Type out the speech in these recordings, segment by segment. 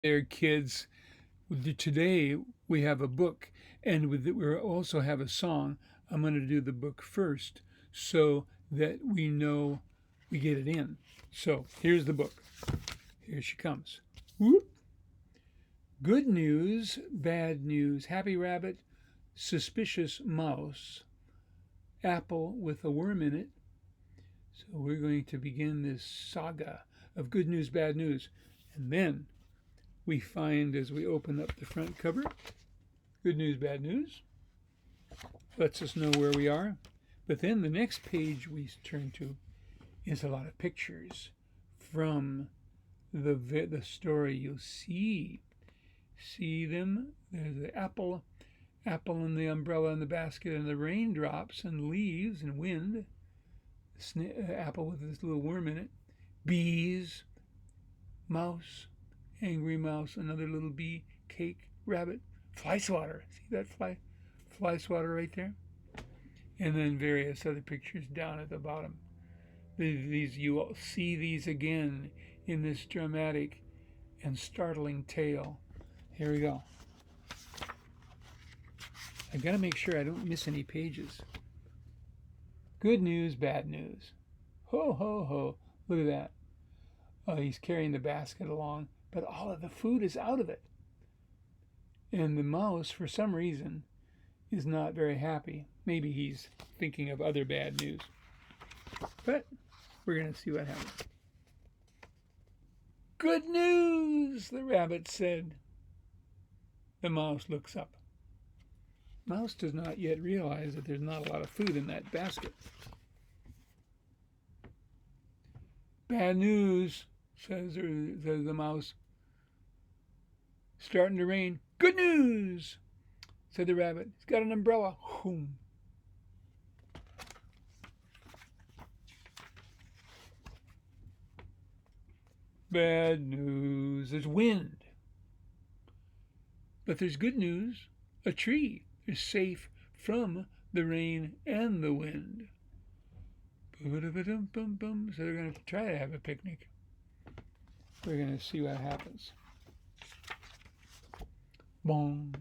There, kids. Today we have a book, and we also have a song. I'm going to do the book first so that we know we get it in. So here's the book. Here she comes. Whoop. Good news, bad news, happy rabbit, suspicious mouse, apple with a worm in it. So we're going to begin this saga of good news, bad news. And then we find as we open up the front cover, good news, bad news, lets us know where we are. But then the next page we turn to is a lot of pictures from the story. You'll see them. There's the apple and the umbrella and the basket and the raindrops and leaves and wind. Apple with this little worm in it. Bees, mouse, angry mouse, another little bee, cake, rabbit, fly swatter. See that fly swatter right there? And then various other pictures down at the bottom. These you will see these again in this dramatic and startling tale. Here we go. I gotta make sure I don't miss any pages. Good news, bad news. Ho, ho, ho. Look at that. Oh, he's carrying the basket along, but all of the food is out of it. And the mouse, for some reason, is not very happy. Maybe he's thinking of other bad news. But we're going to see what happens. Good news, the rabbit said. The mouse looks up. Mouse does not yet realize that there's not a lot of food in that basket. Bad news, says the mouse. Starting to rain. Good news, said the rabbit. He's got an umbrella. Whoom. Bad news. There's wind. But there's good news. A tree is safe from the rain and the wind. So they're going to try to have a picnic. We're going to see what happens. Bong.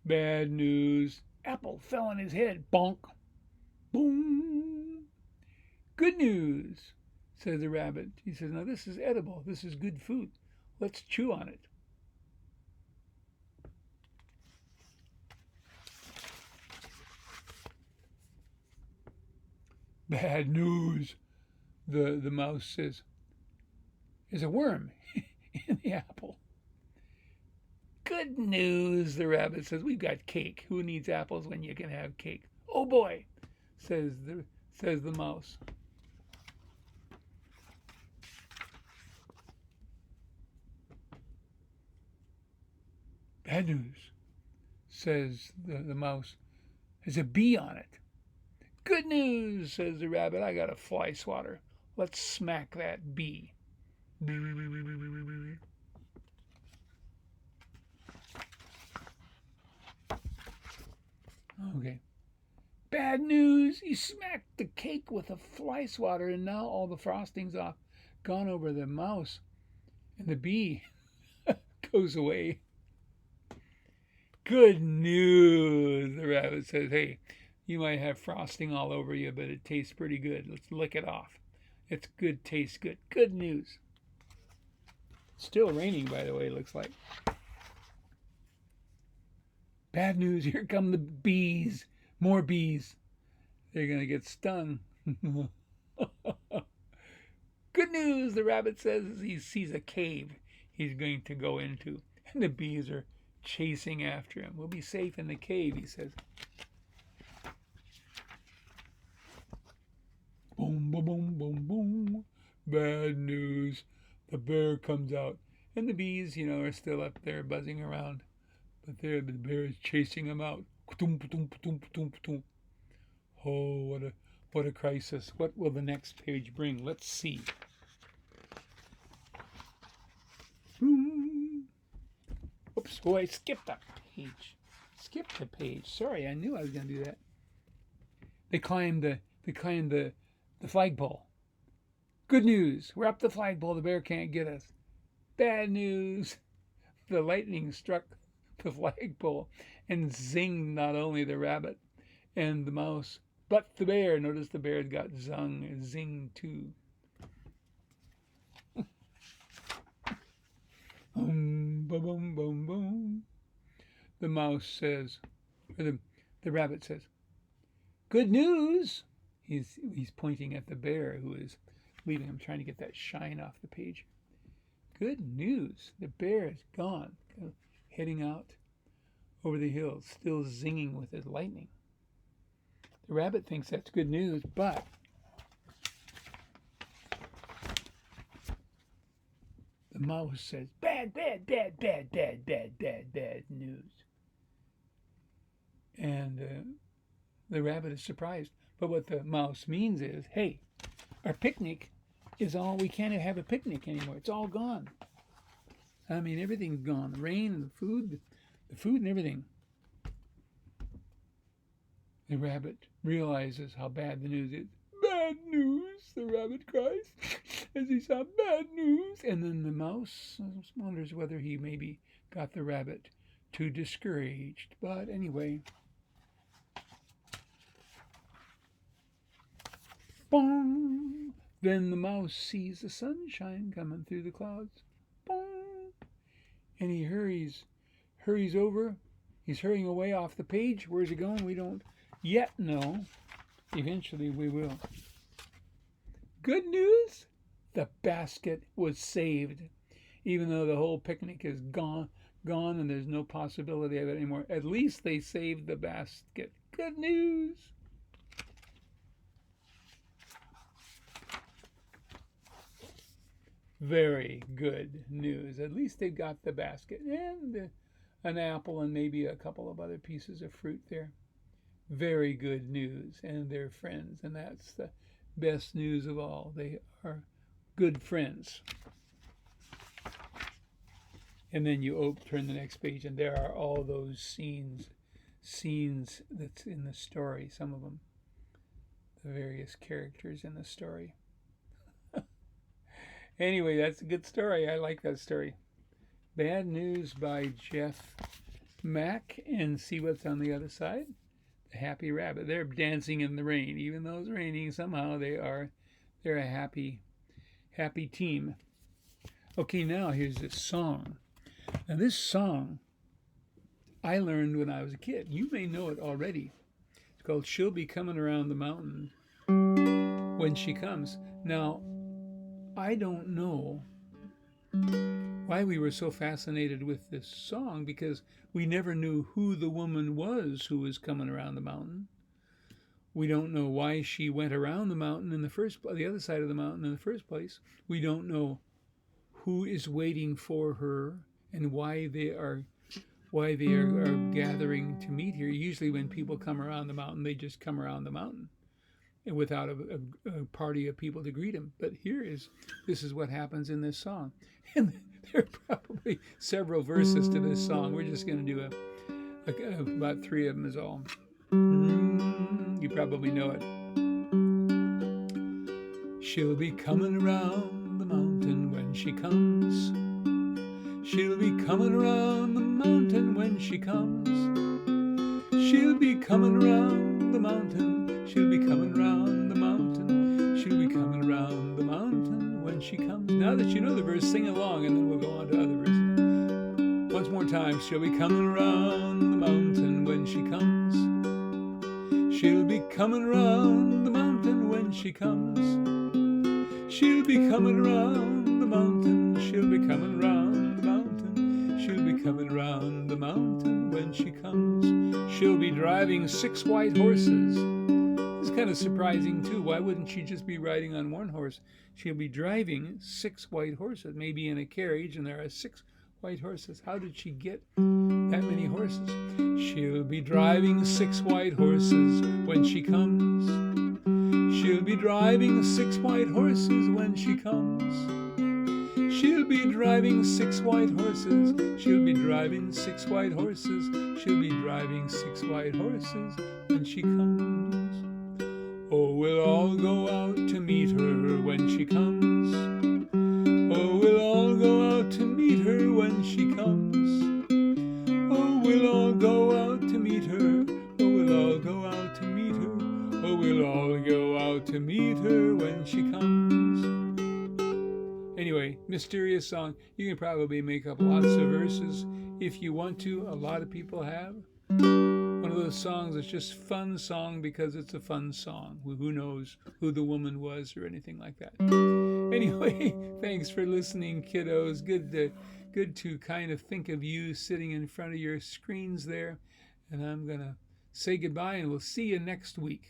Bad news. Apple fell on his head. Bonk. Boom. Good news, says the rabbit. He says, now this is edible. This is good food. Let's chew on it. Bad news, the mouse says. There's a worm in the apple. Good news, the rabbit says. We've got cake. Who needs apples when you can have cake? Oh boy, says the mouse. Bad news, says the mouse. There's a bee on it. Good news, says the rabbit. I got a fly swatter. Let's smack that bee. Okay. Bad news. He smacked the cake with a fly swatter, and now all the frosting's off, gone over the mouse, and the bee goes away. Good news, the rabbit says. Hey, you might have frosting all over you, but it tastes pretty good. Let's lick it off. It's good, tastes good. Good news. Still raining, by the way, it looks like. Bad news, here come the bees. More bees. They're going to get stung. Good news, the rabbit says as he sees a cave he's going to go into. And the bees are chasing after him. We'll be safe in the cave, he says. Boom, boom, boom, boom, boom. Bad news. The bear comes out. And the bees, are still up there buzzing around. But there, the bear is chasing them out. Oh, what a crisis. What will the next page bring? Let's see. Oops, I skipped a page. Skipped a page. Sorry, I knew I was going to do that. They climbed the flagpole. Good news. We're up the flagpole. The bear can't get us. Bad news. The lightning struck the flagpole and zinged not only the rabbit and the mouse, but the bear. Notice the bear got zinged too. Boom, boom, boom, boom. The mouse says, or the rabbit says, "Good news." He's pointing at the bear who is leaving. I'm trying to get that shine off the page. Good news. The bear is gone, heading out over the hills, still zinging with his lightning. The rabbit thinks that's good news, but the mouse says, bad, bad, bad, bad, bad, bad, bad, bad news. And the rabbit is surprised. But what the mouse means is, hey, our picnic is all, we can't have a picnic anymore. It's all gone. I mean, everything's gone. The rain and the food and everything. The rabbit realizes how bad the news is. Bad news, the rabbit cries as he saw bad news. And then the mouse wonders whether he maybe got the rabbit too discouraged. But anyway, boom! Then the mouse sees the sunshine coming through the clouds. Boom! And he hurries over. He's hurrying away off the page. Where's he going? We don't yet know. Eventually we will. Good news! The basket was saved. Even though the whole picnic is gone and there's no possibility of it anymore. At least they saved the basket. Good news! Very good news. At least they got the basket and an apple and maybe a couple of other pieces of fruit there. Very good news. And they're friends, and that's the best news of all. They are good friends. And then you turn the next page, and there are all those scenes that's in the story, some of them, the various characters in the story. Anyway, that's a good story. I like that story. Bad News by Jeff Mack. And see what's on the other side? The Happy Rabbit. They're dancing in the rain. Even though it's raining, somehow they're a happy team. Okay, now here's this song. Now this song I learned when I was a kid. You may know it already. It's called She'll Be Coming Around the Mountain When She Comes. Now, I don't know why we were so fascinated with this song, because we never knew who the woman was who was coming around the mountain. We don't know why she went around the mountain the other side of the mountain in the first place. We don't know who is waiting for her and why they are gathering to meet here. Usually when people come around the mountain, they just come around the mountain without a party of people to greet him. But this is what happens in this song. And there are probably several verses to this song. We're just going to do about 3 of them is all. You probably know it. She'll be coming around the mountain when she comes. She'll be coming around the mountain when she comes. She'll be coming around the mountain. She'll be coming round the mountain. She'll be coming round the mountain when she comes. Now that you know the verse, sing along, and then we'll go on to other verses. Once more time. She'll be coming round the mountain when she comes. She'll be coming round the mountain when she comes. She'll be coming round the mountain. She'll be coming round the mountain. She'll be coming round the mountain when she comes. She'll be driving 6 white horses. It's kind of surprising, too. Why wouldn't she just be riding on 1 horse? She'll be driving 6 white horses, maybe in a carriage, and there are 6 white horses. How did she get that many horses? She'll be driving 6 white horses when she comes. She'll be driving 6 white horses when she comes. She'll be driving 6 white horses. She'll be driving 6 white horses. She'll be driving 6 white horses when she comes. Oh, we'll all go out to meet her when she comes. Oh, we'll all go out to meet when she comes. Oh, we'll all go out to meet her. Oh, we'll all go out to meet her. Oh, we'll all go out to meet her when she comes. Anyway, mysterious song. You can probably make up lots of verses if you want to. A lot of people have. One of those songs that's just fun song because it's a fun song. Who knows who the woman was or anything like that. Anyway, thanks for listening, kiddos. Good to kind of think of you sitting in front of your screens there. And I'm going to say goodbye, and we'll see you next week.